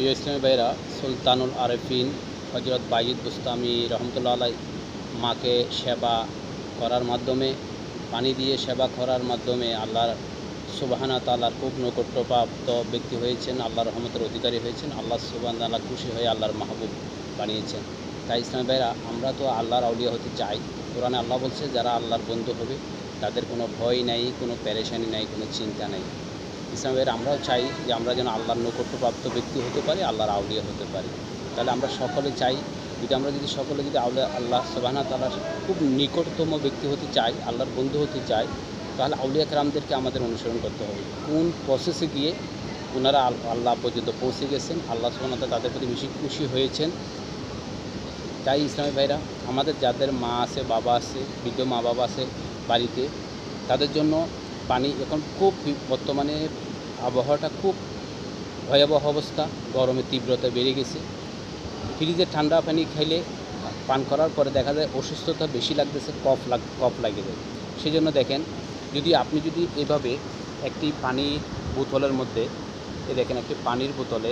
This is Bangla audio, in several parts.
প্রিয় ইসলামী ভাইরা, সুলতানুল আরেফিন হজরত বাইজিদ বুস্তামি রহমতুল্লাহ আলাই মাকে সেবা করার মাধ্যমে, পানি দিয়ে সেবা করার মাধ্যমে আল্লাহর সুবহানাহু ওয়া তাআলার খুব নৈকট্যপ্রাপ্ত ব্যক্তি হয়েছেন, আল্লাহর রহমতের অধিকারী হয়েছেন। আল্লাহ সুবহানাহু ওয়া তাআলা খুশি হয়ে আল্লাহর মাহবুব বানিয়েছেন। তাই ইসলামী ভাইরা, আমরা তো আল্লাহর আউলিয়া হতে চাই। কোরআনে আল্লাহ বলছে, যারা আল্লাহর বন্ধু হবে তাদের কোনো ভয় নাই, কোনো পেরেশানি নাই, কোনো চিন্তা নাই। ইসলামী ভাইরা, আমরাও চাই যে আমরা যেন আল্লাহর নৈকট্যপ্রাপ্ত ব্যক্তি হতে পারি, আল্লাহর আউলিয়া হতে পারি। তাহলে আমরা সকলে চাই, যদি সকলে আল্লাহ সুবহানাহু ওয়া তাআলার খুব নিকটতম ব্যক্তি হতে চাই, আল্লাহর বন্ধু হতে চাই, তাহলে আউলিয়া কেরামদেরকে আমাদের অনুসরণ করতে হবে। কোন প্রসেসে গিয়ে ওনারা আল্লাহ পর্যন্ত পৌঁছে গেছেন, আল্লাহ সুবহানাহু ওয়া তাআলা তাদের প্রতি বেশি খুশি হয়েছেন। তাই ইসলামী ভাইরা, আমাদের যাদের মা আছে, বাবা আছে, বৃদ্ধ মা বাবা আছে বাড়িতে, তাদের জন্য পানি এখন খুব বর্তমানে আবহাওয়াটা খুব ভয়াবহ অবস্থা, গরমের তীব্রতা বেড়ে গেছে। ফ্রিজের ঠান্ডা পানি খাইলে, পান করার পরে দেখা যায় অসুস্থতা বেশি লাগতেছে, কফ লাগে যায়। সেই জন্য দেখেন, আপনি এভাবে একটি পানি বোতলের মধ্যে, দেখেন একটি পানির বোতলে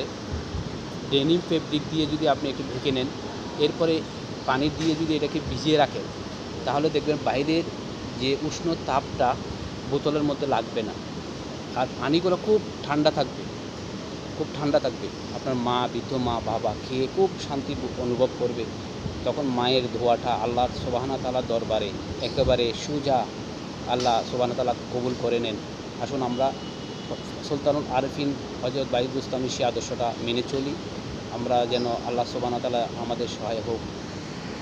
ডেনিম ফেব্রিক দিয়ে আপনি একটু ঢেকে নেন, এরপরে পানি দিয়ে এটাকে ভিজিয়ে রাখেন, তাহলে দেখবেন বাইরের যে উষ্ণ তাপটা বোতলের মধ্যে লাগবে না, আর পানিগুলো খুব ঠান্ডা থাকবে। আপনার মা, বৃদ্ধ মা বাবা খেয়ে খুব শান্তি অনুভব করবে। তখন মায়ের ধোয়াটা আল্লাহ সুবহানাহু ওয়া তাআলার দরবারে একেবারে সোজা আল্লাহ সুবহানাহু ওয়া তাআলা কবুল করে নেন। আসুন আমরা সুলতানুল আরেফিন হযরত বাইজিদ বুস্তামির সেই আদর্শটা মেনে চলি, আমরা যেন আল্লাহ সুবহানাহু ওয়া তাআলা আমাদের সহায় হোক।